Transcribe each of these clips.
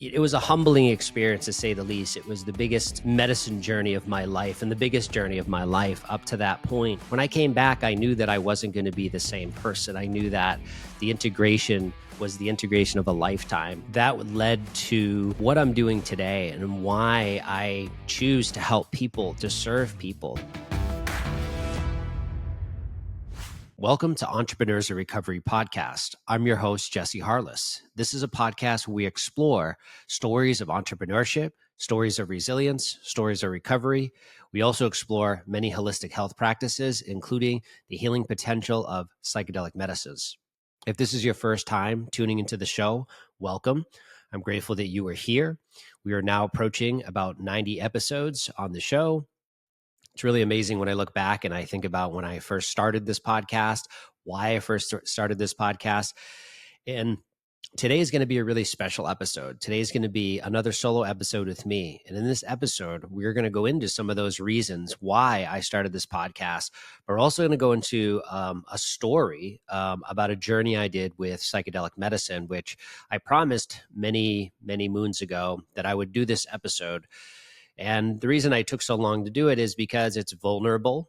It was a humbling experience, to say the least. It was the biggest medicine journey of my life and the biggest journey of my life up to that point. When I came back, I knew that I wasn't going to be the same person. I knew that the integration was the integration of a lifetime. That led to what I'm doing today and why I choose to help people, to serve people. Welcome to Entrepreneurs in Recovery podcast. I'm your host, Jesse Harless. This is a podcast where we explore stories of entrepreneurship, stories of resilience, stories of recovery. We also explore many holistic health practices, including the healing potential of psychedelic medicines. If this is your first time tuning into the show, welcome. I'm grateful that you are here. We are now approaching about 90 episodes on the show. It's really amazing when I look back and I think about when I first started this podcast, why I first started this podcast. And today is going to be a really special episode. Today is going to be another solo episode with me. And in this episode, we're going to go into some of those reasons why I started this podcast. But we're also going to go into a story about a journey I did with psychedelic medicine, which I promised many, many moons ago that I would do this episode. And the reason I took so long to do it is because it's vulnerable.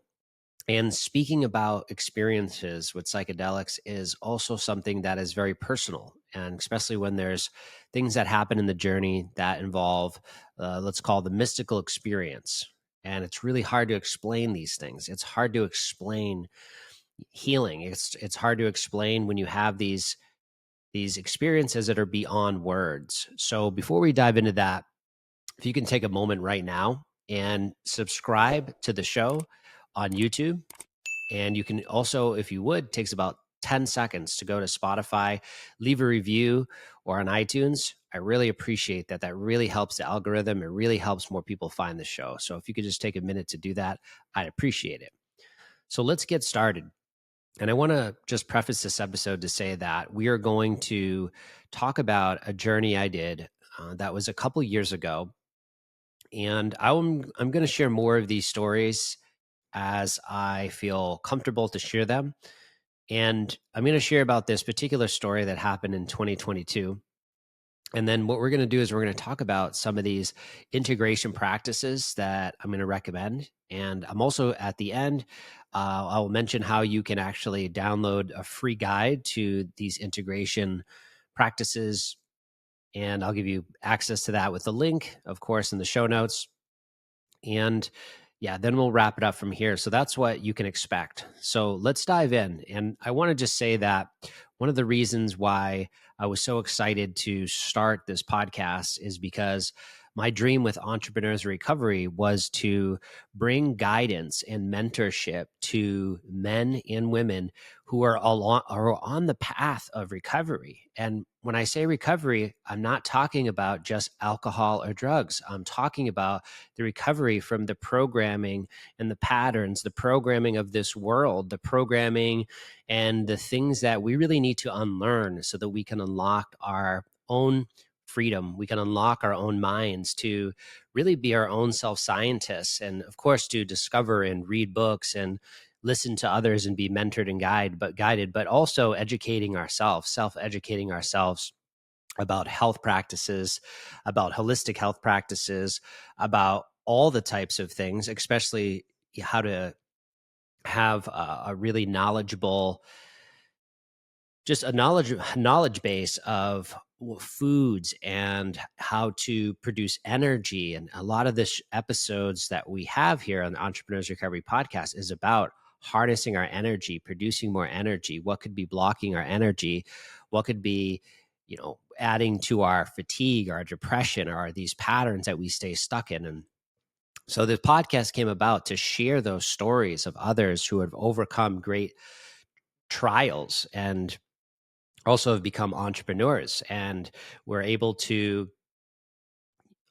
And speaking about experiences with psychedelics is also something that is very personal. And especially when there's things that happen in the journey that involve, let's call the mystical experience. And it's really hard to explain these things. It's hard to explain healing. It's hard to explain when you have these experiences that are beyond words. So before we dive into that, if you can take a moment right now and subscribe to the show on YouTube. And you can also, if you would, takes about 10 seconds to go to Spotify, leave a review, or on iTunes. I really appreciate that. That really helps the algorithm. It really helps more people find the show. So if you could just take a minute to do that, I'd appreciate it. So let's get started. And I want to just preface this episode to say that we are going to talk about a journey I did that was a couple years ago. And I'm going to share more of these stories as I feel comfortable to share them. And I'm going to share about this particular story that happened in 2022. And then what we're going to do is we're going to talk about some of these integration practices that I'm going to recommend. And I'm also at the end, I'll mention how you can actually download a free guide to these integration practices. And I'll give you access to that with the link, of course, in the show notes. And yeah, then we'll wrap it up from here. So that's what you can expect. So let's dive in. And I want to just say that one of the reasons why I was so excited to start this podcast is because my dream with Entrepreneurs Recovery was to bring guidance and mentorship to men and women who are on the path of recovery. And when I say recovery, I'm not talking about just alcohol or drugs. I'm talking about the recovery from the programming and the patterns, the programming of this world, the programming and the things that we really need to unlearn so that we can unlock our own freedom. We can unlock our own minds to really be our own self-scientists, and of course to discover and read books and listen to others and be mentored and guided, but also educating ourselves, self-educating ourselves about health practices, about holistic health practices, about all the types of things, especially how to have a really knowledgeable, just a knowledge base of foods and how to produce energy. And a lot of the episodes that we have here on the Entrepreneurs Recovery podcast is about harnessing our energy, producing more energy, what could be blocking our energy, what could be, adding to our fatigue, our depression, or these patterns that we stay stuck in. And so this podcast came about to share those stories of others who have overcome great trials and also have become entrepreneurs and were able to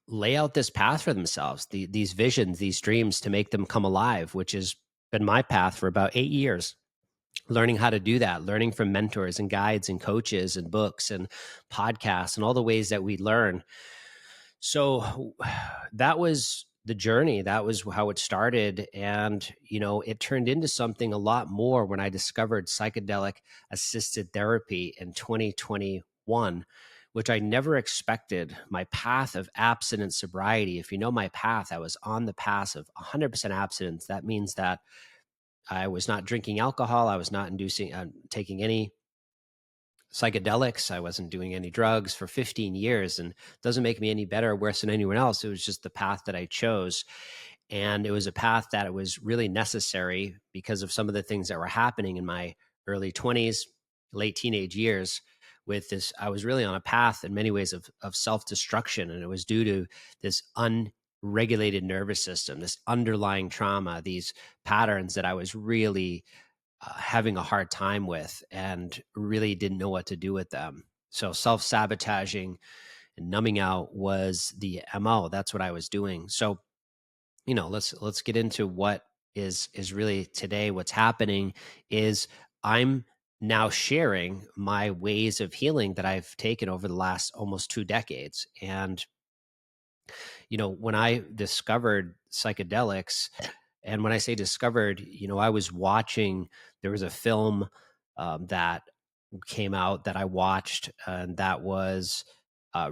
lay out this path for themselves, these visions, these dreams, to make them come alive, which has been my path for about 8 years. Learning how to do that, learning from mentors and guides and coaches and books and podcasts and all the ways that we learn. So that was the journey. That was how it started. And, it turned into something a lot more when I discovered psychedelic-assisted therapy in 2021, which I never expected. My path of abstinent sobriety, if you know my path, I was on the path of 100% abstinence. That means that I was not drinking alcohol. I was not taking any psychedelics. I wasn't doing any drugs for 15 years, and it doesn't make me any better or worse than anyone else. It was just the path that I chose. And it was a path that it was really necessary because of some of the things that were happening in my early 20s, late teenage years. With this, I was really on a path in many ways of self-destruction. And it was due to this unregulated nervous system, this underlying trauma, these patterns that I was really having a hard time with and really didn't know what to do with them. So self-sabotaging and numbing out was the MO. That's what I was doing. So, let's get into what is really today. What's happening is I'm now sharing my ways of healing that I've taken over the last almost 2 decades. And when I discovered psychedelics, and when I say discovered, I was watching, there was a film that came out that I watched, and that was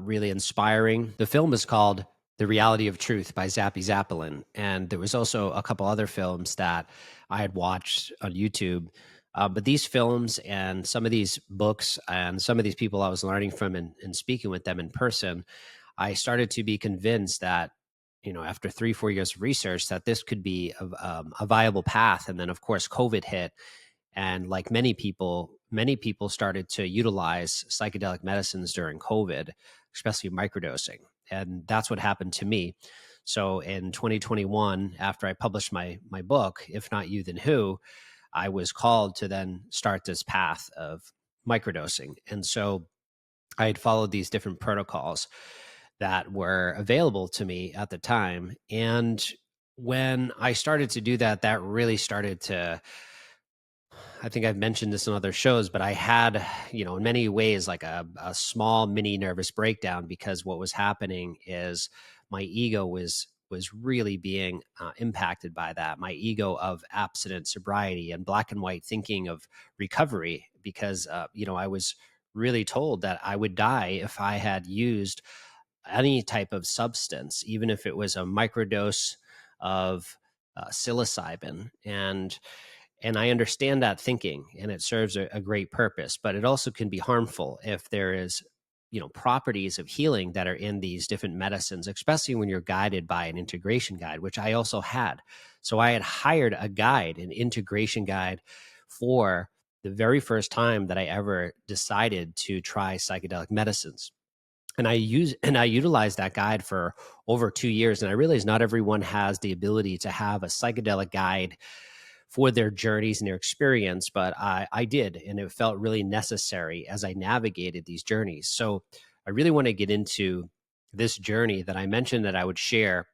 really inspiring. The film is called The Reality of Truth by Zappy Zappelin. And there was also a couple other films that I had watched on YouTube. But these films and some of these books and some of these people I was learning from and speaking with them in person, I started to be convinced that, after 3-4 years of research, that this could be a viable path. And then, of course, COVID hit. And like many people started to utilize psychedelic medicines during COVID, especially microdosing. And that's what happened to me. So in 2021, after I published my book, If Not You, Then Who, I was called to then start this path of microdosing. And so I had followed these different protocols that were available to me at the time. And when I started to do that, that really started to, I think I've mentioned this in other shows, but I had, in many ways, like a small mini nervous breakdown, because what was happening is my ego was really being impacted by that. My ego of abstinent sobriety and black and white thinking of recovery, because, I was really told that I would die if I had used any type of substance, even if it was a microdose of psilocybin. And I understand that thinking, and it serves a great purpose, but it also can be harmful if there is, properties of healing that are in these different medicines, especially when you're guided by an integration guide, which I also had. So I had hired a guide, an integration guide, for the very first time that I ever decided to try psychedelic medicines. And I utilized that guide for over 2 years. And I realized not everyone has the ability to have a psychedelic guide for their journeys and their experience, but I did, and it felt really necessary as I navigated these journeys. So I really want to get into this journey that I mentioned that I would share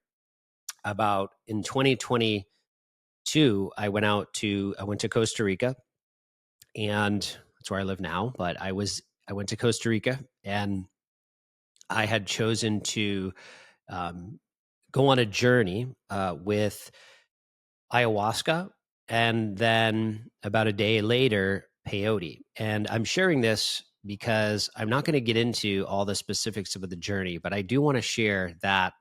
about. In 2022, I went to Costa Rica, and that's where I live now. But I went to Costa Rica, and I had chosen to go on a journey with ayahuasca, and then about a day later, peyote. And I'm sharing this because I'm not going to get into all the specifics of the journey, but I do want to share that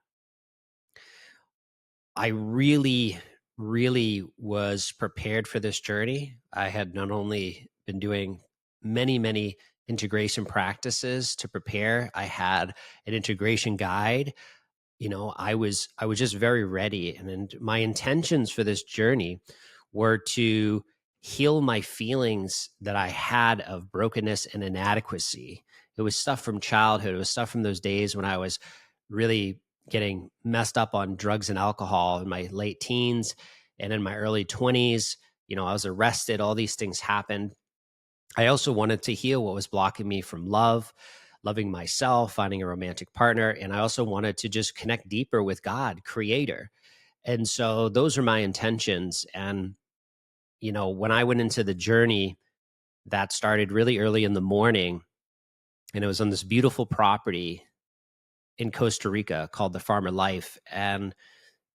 I really, really was prepared for this journey. I had not only been doing many, many integration practices to prepare, I had an integration guide. I was just very ready. And my intentions for this journey were to heal my feelings that I had of brokenness and inadequacy. It was stuff from childhood. It was stuff from those days when I was really getting messed up on drugs and alcohol in my late teens and in my early 20s. I was arrested. All these things happened. I also wanted to heal what was blocking me from loving myself, finding a romantic partner. And I also wanted to just connect deeper with God, creator. And so those are my intentions. And, when I went into the journey, that started really early in the morning, and it was on this beautiful property in Costa Rica called the Farmer Life. And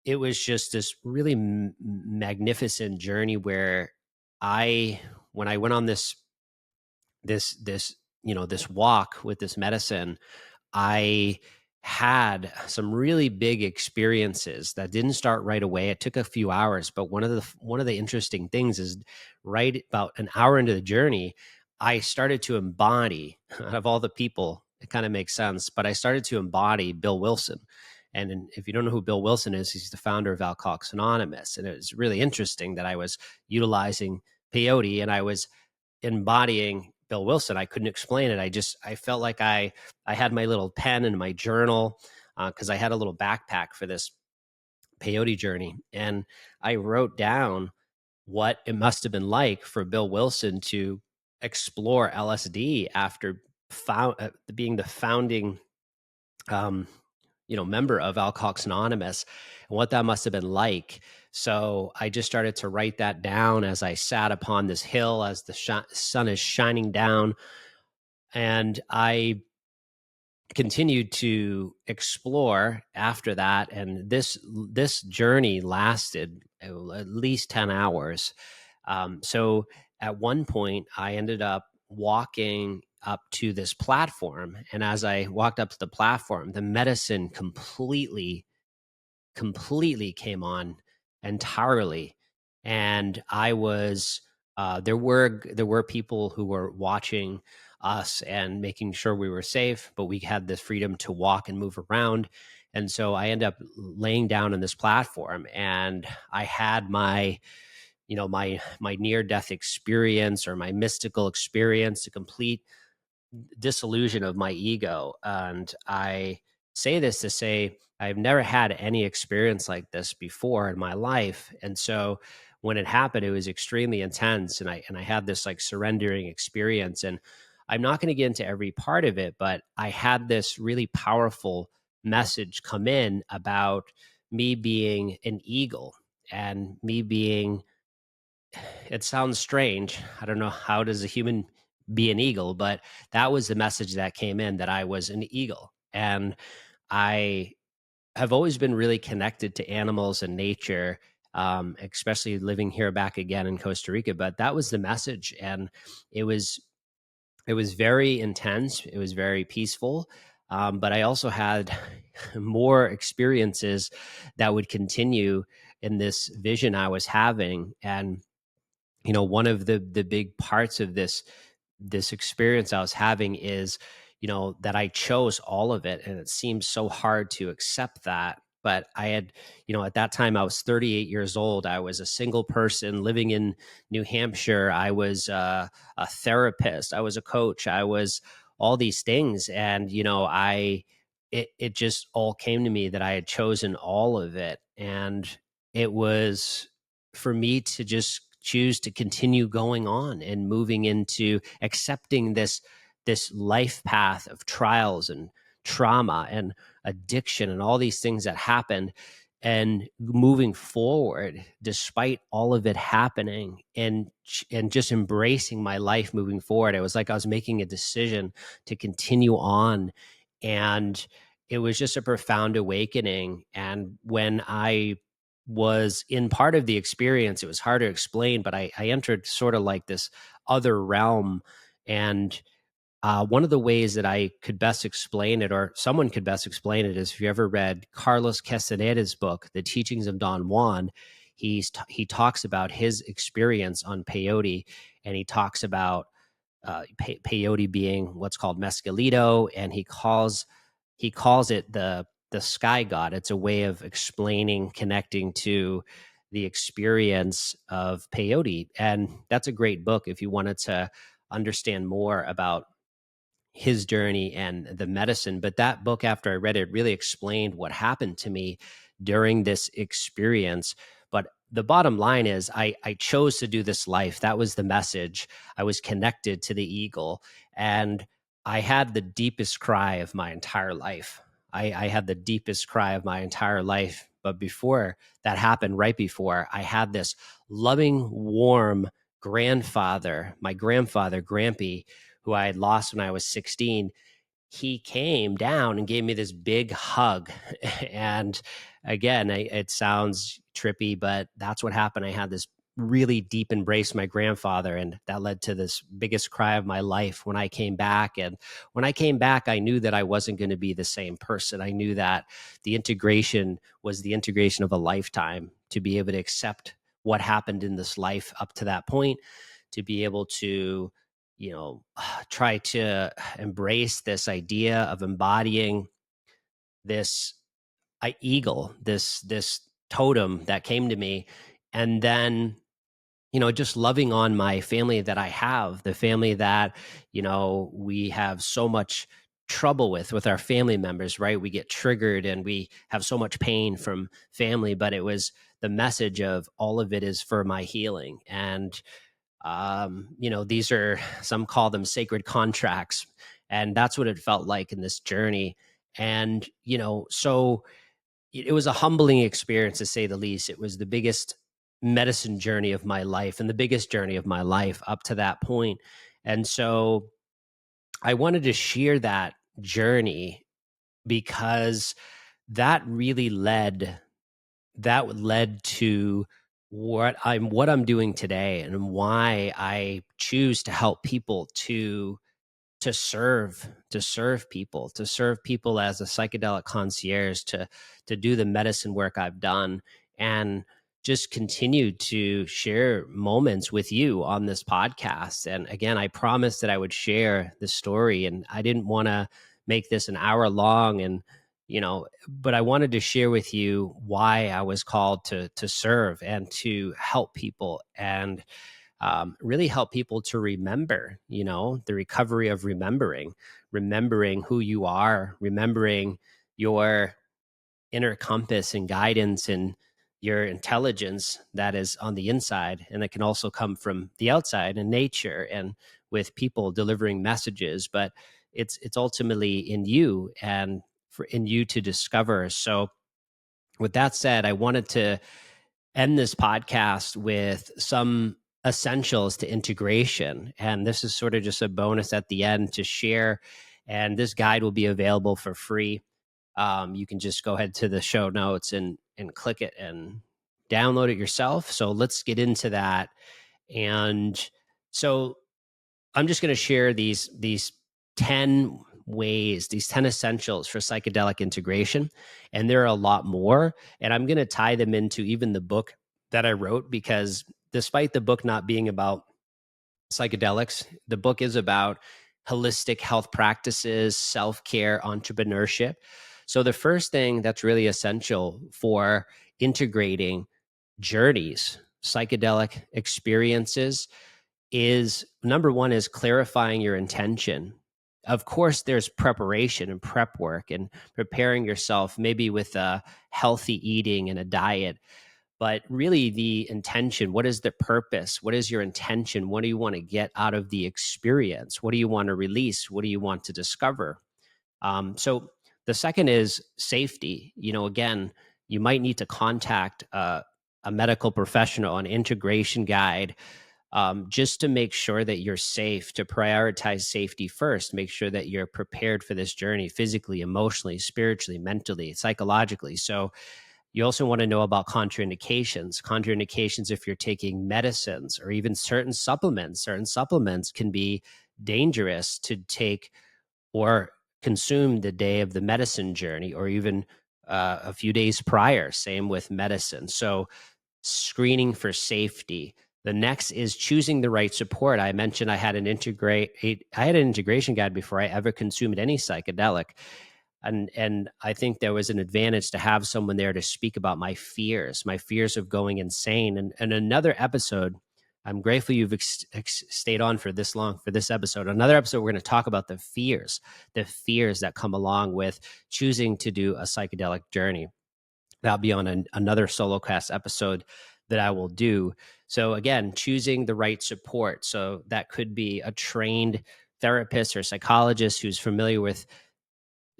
it was just this really magnificent journey where when I went on this this walk with this medicine, I had some really big experiences that didn't start right away. It took a few hours, but one of the interesting things is right about an hour into the journey, I started to embody out of all the people. It kind of makes sense, but I started to embody Bill Wilson. And if you don't know who Bill Wilson is, he's the founder of Alcoholics Anonymous. And it was really interesting that I was utilizing peyote and I was embodying Bill Wilson. I couldn't explain it. I felt like I had my little pen and my journal, because I had a little backpack for this peyote journey, and I wrote down what it must have been like for Bill Wilson to explore LSD after being the founding um, member of Alcoholics Anonymous, and what that must have been like. So I just started to write that down as I sat upon this hill as the sun is shining down. And I continued to explore after that. And this journey lasted at least 10 hours. So at one point, I ended up walking up to this platform. And as I walked up to the platform, the medicine completely came on entirely. And I was there were people who were watching us and making sure we were safe, but we had the freedom to walk and move around. And so I ended up laying down on this platform, and I had my near death experience, or my mystical experience, a complete disillusion of my ego. And I say this to say I've never had any experience like this before in my life. And so when it happened, it was extremely intense. And I had this like surrendering experience. And I'm not going to get into every part of it, but I had this really powerful message come in about me being an eagle, and me being, it sounds strange. I don't know, how does a human be an eagle, but that was the message that came in, that I was an eagle. And I have always been really connected to animals and nature, especially living here back again in Costa Rica. But that was the message. And it was, it was very intense. It was very peaceful. But I also had more experiences that would continue in this vision I was having. And one of the big parts of this experience I was having is, that I chose all of it. And it seems so hard to accept that. But I had, at that time, I was 38 years old. I was a single person living in New Hampshire. I was a therapist. I was a coach. I was all these things. And, it just all came to me that I had chosen all of it. And it was for me to just choose to continue going on and moving into accepting this life path of trials and trauma and addiction and all these things that happened, and moving forward despite all of it happening, and just embracing my life moving forward. It was like I was making a decision to continue on. And it was just a profound awakening. And when I was in part of the experience, it was hard to explain, but I entered sort of like this other realm. And one of the ways that I could best explain it, or someone could best explain it, is if you ever read Carlos Castaneda's book, The Teachings of Don Juan. He talks about his experience on peyote, and he talks about peyote being what's called mescalito, and he calls it the sky god. It's a way of explaining, connecting to the experience of peyote. And that's a great book if you wanted to understand more about his journey and the medicine. But that book, after I read it, really explained what happened to me during this experience. But the bottom line is I chose to do this life. That was the message. I was connected to the eagle. And I had the deepest cry of my entire life. I had the deepest cry of my entire life. But before that happened, right before, I had this loving, warm grandfather, my grandfather, Grampy, who I had lost when I was 16. He came down and gave me this big hug. And again, it sounds trippy, but that's what happened. I had this really deep embrace my grandfather. And that led to this biggest cry of my life when I came back. And when I came back, I knew that I wasn't going to be the same person. I knew that the integration was the integration of a lifetime, to be able to accept what happened in this life up to that point, to be able to, try to embrace this idea of embodying this eagle, this totem that came to me. And then, just loving on my family that I have, the family that, we have so much trouble with our family members, right? We get triggered and we have so much pain from family, but it was the message of all of it is for my healing. And, these are, some call them sacred contracts. And that's what it felt like in this journey. And, so it was a humbling experience, to say the least. It was the biggest medicine journey of my life and the biggest journey of my life up to that point. And so I wanted to share that journey because that really led to what I'm doing today, and why I choose to help people to serve people as a psychedelic concierge, to do the medicine work I've done, and just continue to share moments with you on this podcast. And again, I promised that I would share the story, and I didn't want to make this an hour long, and but I wanted to share with you why I was called to serve and to help people, and really help people to remember, the recovery of remembering who you are, remembering your inner compass and guidance, and your intelligence that is on the inside, and that can also come from the outside in nature and with people delivering messages. But it's ultimately in you, and in you to discover. So with that said, I wanted to end this podcast with some essentials to integration. And this is sort of just a bonus at the end to share. And this guide will be available for free. You can just go ahead to the show notes and click it and download it yourself. So let's get into that. And so I'm just going to share these 10 ways, these 10 essentials for psychedelic integration. And there are a lot more. And I'm going to tie them into even the book that I wrote, because despite the book not being about psychedelics, the book is about holistic health practices, self-care, entrepreneurship. So the first thing that's really essential for integrating journeys, psychedelic experiences, is number one is clarifying your intention. Of course, there's preparation and prep work and preparing yourself, maybe with a healthy eating and a diet. But really, the intention, what is the purpose? What is your intention? What do you want to get out of the experience? What do you want to release? What do you want to discover? So the second is safety. Again, you might need to contact a medical professional, an integration guide, just to make sure that you're safe, to prioritize safety first, make sure that you're prepared for this journey physically, emotionally, spiritually, mentally, psychologically. So you also want to know about contraindications. Contraindications if you're taking medicines or even certain supplements. Certain supplements can be dangerous to take or consume the day of the medicine journey, or even a few days prior. Same with medicine. So screening for safety. The next is choosing the right support. I mentioned I had an integration guide before I ever consumed any psychedelic. And I think there was an advantage to have someone there to speak about my fears of going insane. And another episode, I'm grateful you've stayed on for this long for this episode. Another episode, we're going to talk about the fears that come along with choosing to do a psychedelic journey. That'll be on another solo cast episode that I will do. So again, choosing the right support. So that could be a trained therapist or psychologist who's familiar with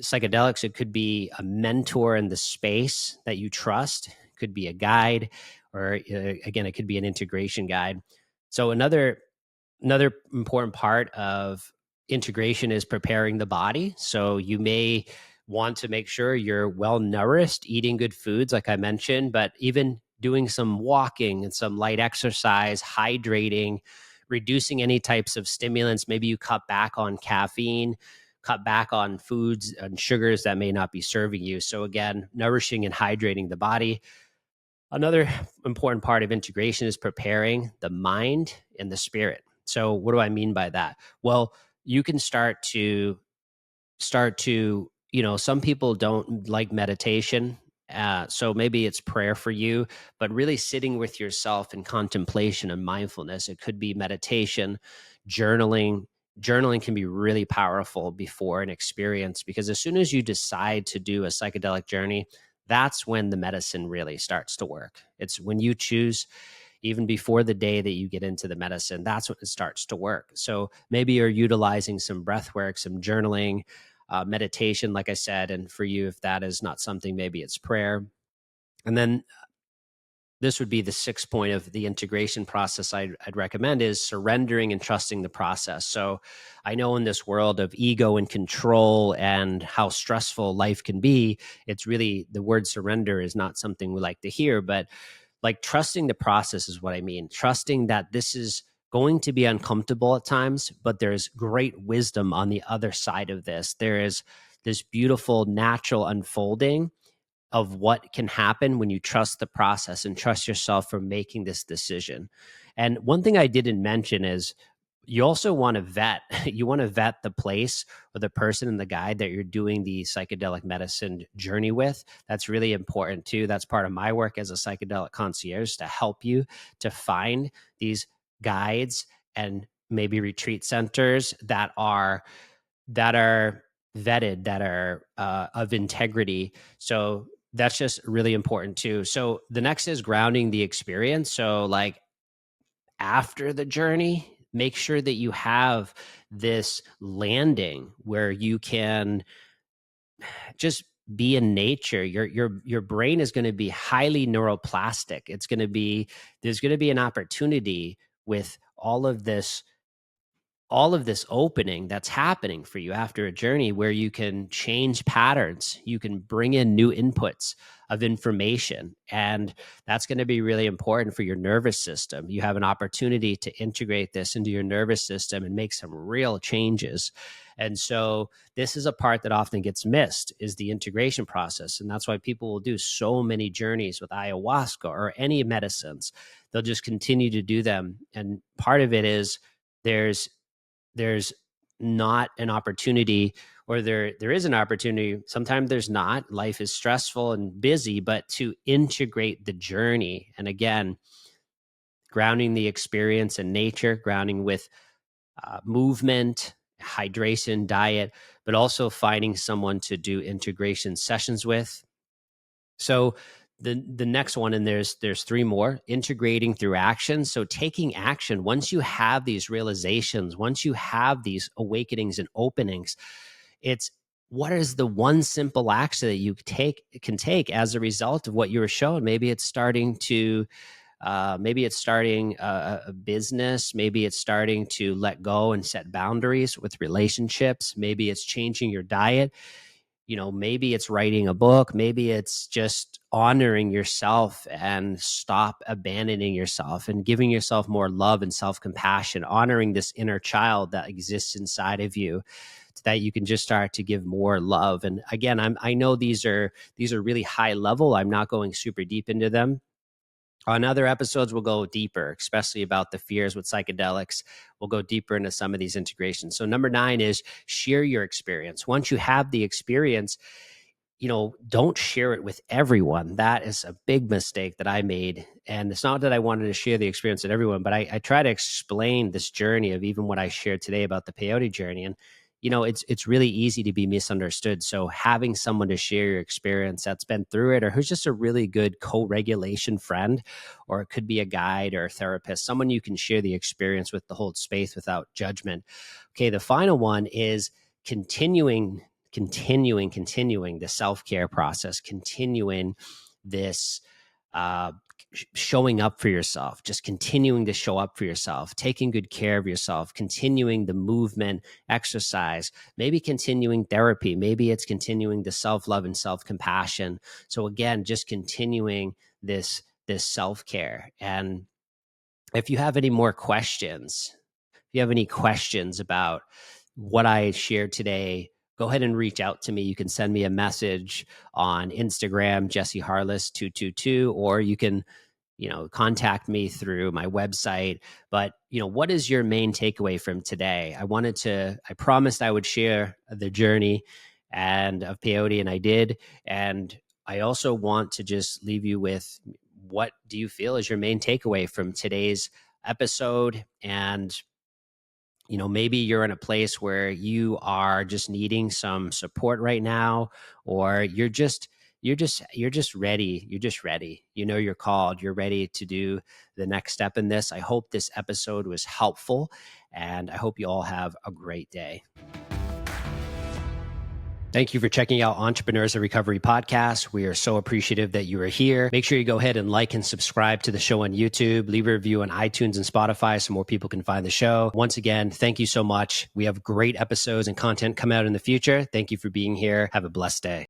psychedelics. It could be a mentor in the space that you trust. It could be a guide, or again, it could be an integration guide. So another important part of integration is preparing the body. So you may want to make sure you're well nourished, eating good foods, like I mentioned, but even doing some walking and some light exercise, hydrating, reducing any types of stimulants. Maybe you cut back on caffeine, cut back on foods and sugars that may not be serving you. So again, nourishing and hydrating the body. Another important part of integration is preparing the mind and the spirit. So what do I mean by that? Well, you can start to some people don't like meditation, so maybe it's prayer for you, but really sitting with yourself in contemplation and mindfulness. It could be meditation, journaling. Journaling can be really powerful before an experience, because as soon as you decide to do a psychedelic journey, that's when the medicine really starts to work. It's when you choose, even before the day that you get into the medicine, that's when it starts to work. So maybe you're utilizing some breath work, some journaling, meditation, like I said. And for you, if that is not something, maybe it's prayer. And then this would be the sixth point of the integration process I'd recommend, is surrendering and trusting the process. So I know in this world of ego and control and how stressful life can be, it's really, the word surrender is not something we like to hear, but like trusting the process is what I mean. Trusting that this is going to be uncomfortable at times, but there's great wisdom on the other side of this. There is this beautiful natural unfolding of what can happen when you trust the process and trust yourself for making this decision. And one thing I didn't mention is, you also want to vet you want to vet the place or the person and the guide that you're doing the psychedelic medicine journey with. That's really important too. That's part of my work as a psychedelic concierge, to help you to find these guides and maybe retreat centers that are vetted, that are of integrity. So that's just really important too. So the next is grounding the experience. So like after the journey, make sure that you have this landing where you can just be in nature. Your brain is going to be highly neuroplastic. There's going to be an opportunity with all of this opening that's happening for you after a journey, where you can change patterns, you can bring in new inputs of information. And that's going to be really important for your nervous system. You have an opportunity to integrate this into your nervous system and make some real changes. And so this is a part that often gets missed, is the integration process. And that's why people will do so many journeys with ayahuasca or any medicines. They'll just continue to do them. And part of it is, there's not an opportunity, or there is an opportunity. Sometimes there's not. Life is stressful and busy, but to integrate the journey. And again, grounding the experience in nature, grounding with movement, hydration, diet, but also finding someone to do integration sessions with. So the next one, and there's three more: integrating through action. So taking action. Once you have these realizations, once you have these awakenings and openings, it's, what is the one simple action that you can take as a result of what you were shown? Maybe it's starting a business. Maybe it's starting to let go and set boundaries with relationships. Maybe it's changing your diet. Maybe it's writing a book. Maybe it's just honoring yourself and stop abandoning yourself and giving yourself more love and self-compassion, honoring this inner child that exists inside of you, so that you can just start to give more love. And again, I know these are really high level. I'm not going super deep into them. On other episodes, we'll go deeper, especially about the fears with psychedelics. We'll go deeper into some of these integrations. So number 9 is share your experience. Once you have the experience, don't share it with everyone. That is a big mistake that I made. And it's not that I wanted to share the experience with everyone, but I try to explain this journey of even what I shared today about the peyote journey. And it's really easy to be misunderstood. So having someone to share your experience that's been through it, or who's just a really good co-regulation friend, or it could be a guide or a therapist, someone you can share the experience with, to hold space without judgment. Okay, the final one is continuing the self-care process, continuing this showing up for yourself, just continuing to show up for yourself, taking good care of yourself, continuing the movement, exercise, maybe continuing therapy, maybe it's continuing the self-love and self-compassion. So again, just continuing this this self-care. And if you have any more questions, if you have any questions about what I shared today, go ahead and reach out to me. You can send me a message on Instagram, Jesse Harless 222, or you can, contact me through my website. But, what is your main takeaway from today? I promised I would share the journey of peyote, and I did. And I also want to just leave you with, what do you feel is your main takeaway from today's episode? And maybe you're in a place where you are just needing some support right now, or you're just ready. You're just ready. You're called. You're ready to do the next step in this. I hope this episode was helpful, and I hope you all have a great day. Thank you for checking out Entrepreneurs of Recovery podcast. We are so appreciative that you are here. Make sure you go ahead and like and subscribe to the show on YouTube. Leave a review on iTunes and Spotify so more people can find the show. Once again, thank you so much. We have great episodes and content come out in the future. Thank you for being here. Have a blessed day.